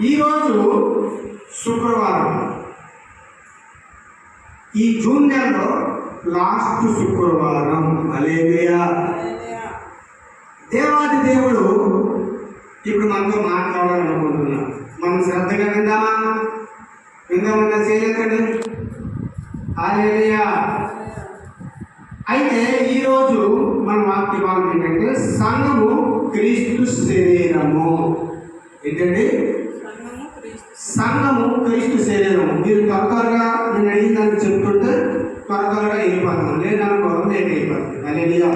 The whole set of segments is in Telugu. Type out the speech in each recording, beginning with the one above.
ఈరోజు శుక్రవారం, ఈ జూన్ నెలలో లాస్ట్ శుక్రవారం. హల్లెలూయా. దేవాది దేవుడు ఇప్పుడు మనతో మాట్లాడాలనుకుంటున్నాం. మనం శ్రద్ధగా విందామన్నా చేయకండి. హల్లెలూయా. అయితే ఈరోజు మన వాక్య భాగం ఏంటంటే సంఘము క్రీస్తు శరీరము. ఏంటండి? సంఘము క్రీస్తు శరీరము. మీరు త్వరగా నేను అడిగిందని చెప్తుంటే త్వరగా వెళ్ళిపోతాం, లేదనుకో లేట్ అయిపోతుంది. హల్లెలూయా.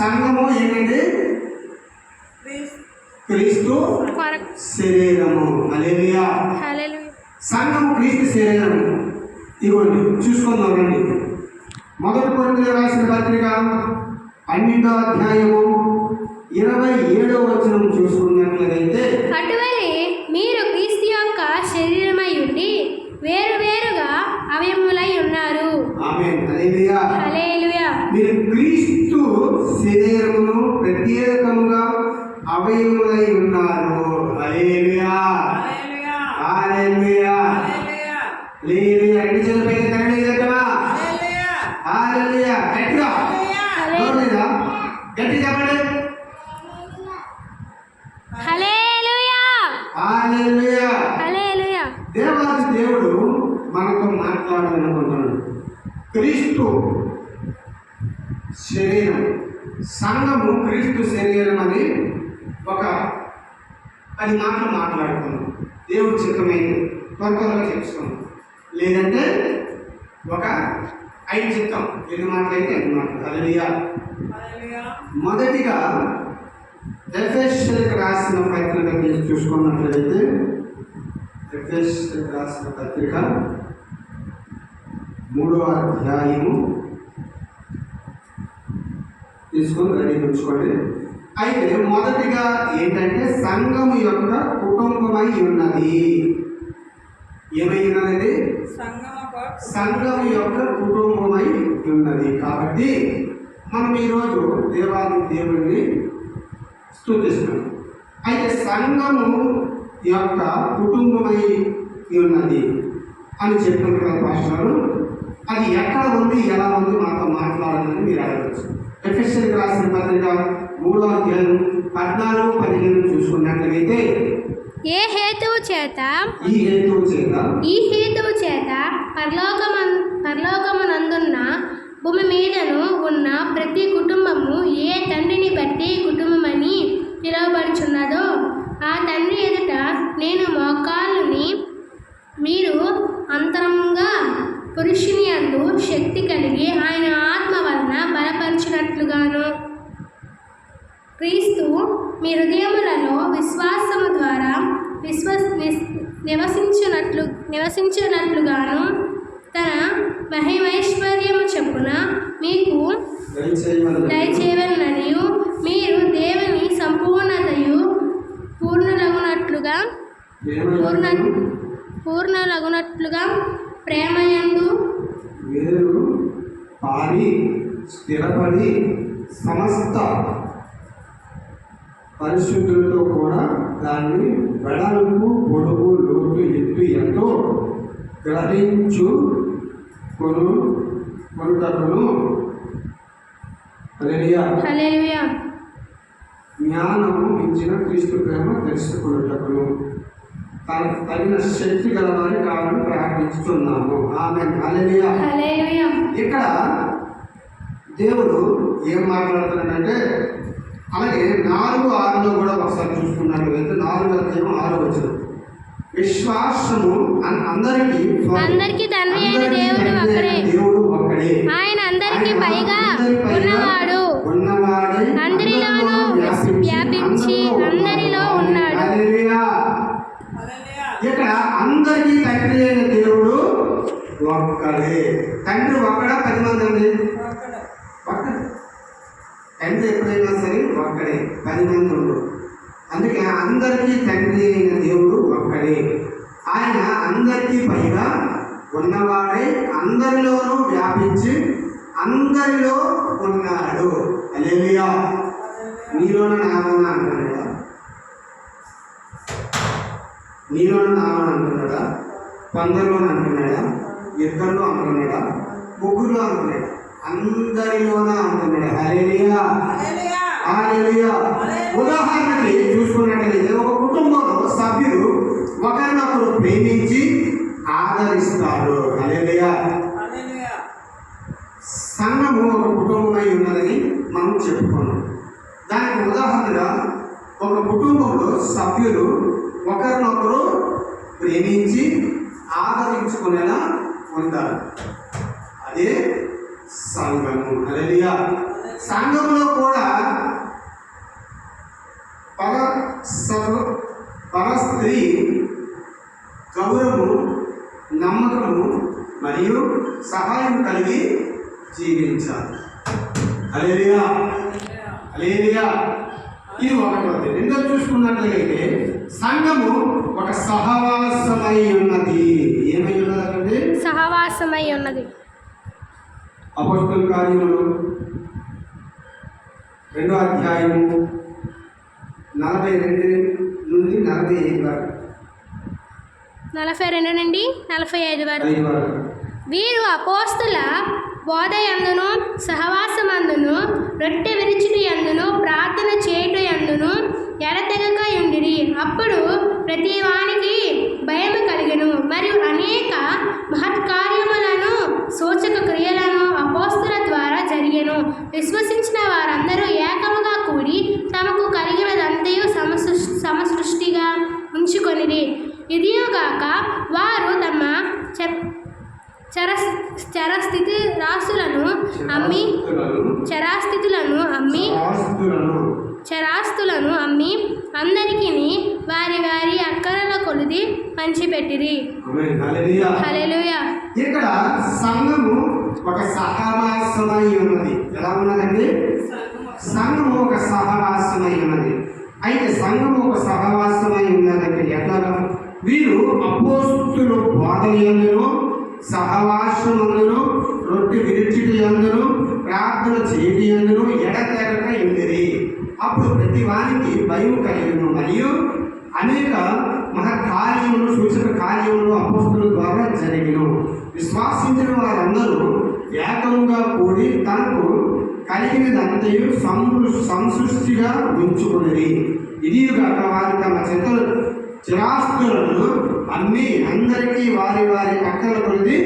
సంఘము ఏంటండి? క్రీస్తు శరీరము. హల్లెలూయా. సంఘము క్రీస్తు శరీరము. ఇవ్వండి చూసుకుందాం రండి. మొదటి కొరింథీయులకు రాసిన పత్రిక 12వ అధ్యాయము 27వ వచనం చూసుకున్నట్లయితే, అటువలే మీరు క్రీస్తు యొక్క శరీరమై ఉండి వేరు వేరుగా అవయములై ఉన్నారు. ఆమేన్. హల్లెలూయా. హల్లెలూయా. మీరు క్రీస్తు శరీరమును ప్రత్యేకముగా అవయములై ఉన్నారు. హల్లెలూయా. హల్లెలూయా. హల్లెలూయా. ఎన్ని చెప్పేది కరెక్ట్ చేద్దామా? హల్లెలూయా. గట్టిగా హల్లెలూయా. గట్టి చెప్పండి. హల్లెలూయా. హల్లెలూయా. హల్లెలూయా. దేవాది దేవుడు మనతో మాట్లాడాలనుకుంటున్నాడు. క్రీస్తు శరీరం, సంఘము క్రీస్తు శరీరం అని ఒక 10 మాటలు మాట్లాడుకున్నాం. దేవుడు చిత్తమైంది త్వరగా చెప్పుకున్నాం, లేదంటే ఒక 5 చిత్తం. 2 మాటలు అయితే 5 మాటలు. హల్లెలూయా. మొదటిగా ఎఫెసీయులకు రాసిన పత్రిక చూసుకున్నట్లయితే, ఎఫెసీయులకు రాసిన పత్రిక 3వ అధ్యాయము తీసుకొని రెడీ ఉంచుకోండి. అయితే మొదటిగా ఏంటంటే సంఘము యొక్క కుటుంబమై ఉన్నది. ఏమై ఉన్నది? సంఘము యొక్క కుటుంబమై ఉన్నది. కాబట్టి మనం ఈరోజు దేవాది దేవుడిని స్తుతిస్తున్నాం. అయితే సంఘము యొక్క కుటుంబమై ఉన్నది అని చెప్పిన కదా పాస్టర్, అది ఎక్కడ ఉంది, ఎలా ఉంది మాతో మాట్లాడాలని మీరు అడగవచ్చు. ఎఫెసీయులకు రాసిన పత్రిక 3వ అధ్యాయం 14-15 చూసుకున్నట్లయితే, ఈ హేతువు చేత పరలోకమునందున్న భూమి మీదను ఉన్న ప్రతి కుటుంబము ఏ తండ్రిని బట్టి కుటుంబమని పిలువబడుచున్నదో ఆ తండ్రి ఎదుట నేను మోకాళ్ళుని మీరు అంతరంగా పురుషుని యందు శక్తి కలిగి ఆయన ఆత్మ వలన బలపరచినట్లుగాను క్రీస్తు మీ హృదయములలో విశ్వాసము ద్వారా నివసించినట్లుగాను తన మహిమైశ్వర్యము చొప్పున మీకు దయచేయవలననియు మీరు దేవుని సంపూర్ణతయు పూర్ణలగునట్లుగా ప్రేమయందు స్థిరపడి సమస్త పరిశుద్ధులతో కూడా దాన్ని వెడల్పు, పొడుగు, లోతు, ఎత్తు ఎంతో గ్రహించు కొనుటకును హల్లెలూయా జ్ఞానము మించిన క్రీస్తు ప్రేమ తెలుసుకున్నటకును తగిన శక్తి గలవారి కావాలని ప్రార్థిస్తున్నాము. ఆమేన్. హల్లెలూయా. ఇక్కడ దేవుడు ఏం మాట్లాడుతున్నాడంటే, అలాగే 4:6 కూడా ఒకసారి చూసుకున్నట్లయితే 4వ అధ్యాయం 6వ వచనం, విశ్వాసము అందరికీ తండ్రి అయిన దేవుడు ఒక్కడే, ఆయన అందరికీ పైగా ఉన్నవాడు, అందరిలోనూ వ్యాపించి అందరిలో ఉన్నాడు. ఇక్కడ అందరికీ తండ్రి అయిన దేవుడు ఒక్కడే. తండ్రి ఒక్కడా 10 మంది అండి? ఒక్కడే. తండ్రి ఎప్పుడైనా సరే ఒక్కడే, 10 మంది ఉండరు. అందుకే అందరికీ తండ్రి అయిన దేవుడు ఒక్కడే. ఆయన అందరికీ పైగా ఉన్నవాడై అందరిలోనూ వ్యాపించి అందరిలో ఉన్నాడు. హల్లెలూయా. నీలోన నాలోన అంటాడు. నీలో నాలో అంటున్నాడా, కొందరిలో అంటున్నాడా, ఇద్దరిలో అంటున్నాడా, ముగ్గురులో అంటున్నాడా, అందరిలోన అంటున్నాడు. హల్లెలూయా, హల్లెలూయా. ఉదాహరణకి చూసుకున్నట్లయితే ఒక కుటుంబంలో సభ్యులు ఒకరినొకరు ప్రేమించి ఆదరిస్తారు. హల్లెలూయా. సంఘము ఒక కుటుంబమై ఉన్నదని మనం చెప్పుకున్నాం. దానికి ఉదాహరణగా ఒక కుటుంబంలో సభ్యులు ఒకరినొకరు ప్రేమించి ఆదరించుకునేలా ఉంటారు. అదే సంఘము. హల్లెలూయా. సంఘములో కూడా పర స్త్రీ గౌరవము, నమ్మకము మరియు సహాయం కలిగి జీవించాలి. హల్లెలూయా, హల్లెలూయా. ఇది ఒకటి. రెండో చూసుకున్నట్లయితే సంఘము ఒక సహవాసమై ఉన్నది. ఏమై ఉన్నదంటే సహవాసమై ఉన్నది. అపొస్తలుల కార్యములు 2వ అధ్యాయము 42 నుండి 45 వరకు. 42 నుండి 45 వరకు. వీరు అపోస్తల బోధయందును, సహవాసమందును, రొట్టె విరుచుటి యందును, ప్రార్థన చేయుట యందును ఎడతెగక ఉండిరి. అప్పుడు ప్రతి వానికి భయము కలిగెను. మరియు అనేక మహత్కార్యములను, సూచక క్రియలను అపోస్తల ద్వారా జరిగెను. విశ్వసించిన వారందరూ ఏకముగా కూడి తమకు కలిగినదంతయు సమసృష్టిగా ఉంచుకొనిరి. ఇదియుగాక వారు తమ చరాస్తులను అమ్మి అందరికీ వారి వారి అక్కరల కొలిది పంచిపెట్టిరి. హల్లెలూయా. ఇక్కడ సంఘము ఒక సహవాసమై ఉన్నది. ఎలా ఉన్నదండి? సంఘము ఒక సహవాసమై ఉన్నది. అయితే సంఘము ఒక సహవాసమై ఉన్నదంటే ఎట్లాగా? వీరు అపోస్తలుల బోధయందును, సహవాసమందును, రొట్టె విరుచుటి యందును, ప్రార్థన చేయుట యందును ఎడతెగక ఉండిరి. అప్పుడు ప్రతి వానికి భయం కలిగెను. మరియు అనేక మహత్కార్యములు, సూచక కార్యములు అపోస్తలుల ద్వారా జరిగెను. విశ్వాసించిన వారందరూ ఏకంగా కూడి తనకు కలిగినదంతయు సంసృష్టిగా ఉంచుకున్నది. ఇదిగాక వారి తమ చిరాస్తులను అమ్మి అందరికీ వారి వారి అక్కల కొలిది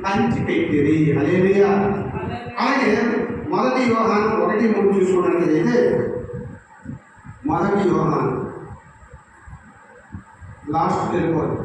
పంచిపెట్టిరి. హల్లెలూయా. అలాగే 1 యోహాను 1:3 చూసుకున్నట్లయితే 1 యోహాను లాస్ట్ వెళ్ళిపోదు.